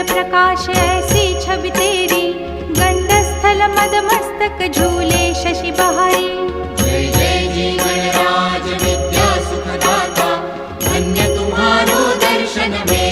प्रकाश ऐसी छवि तेरी, गंडस्थल मद मस्तक झूले शशि बहारी। जय जय जी गणराज विद्या सुखदाता, धन्य तुम्हारो दर्शन में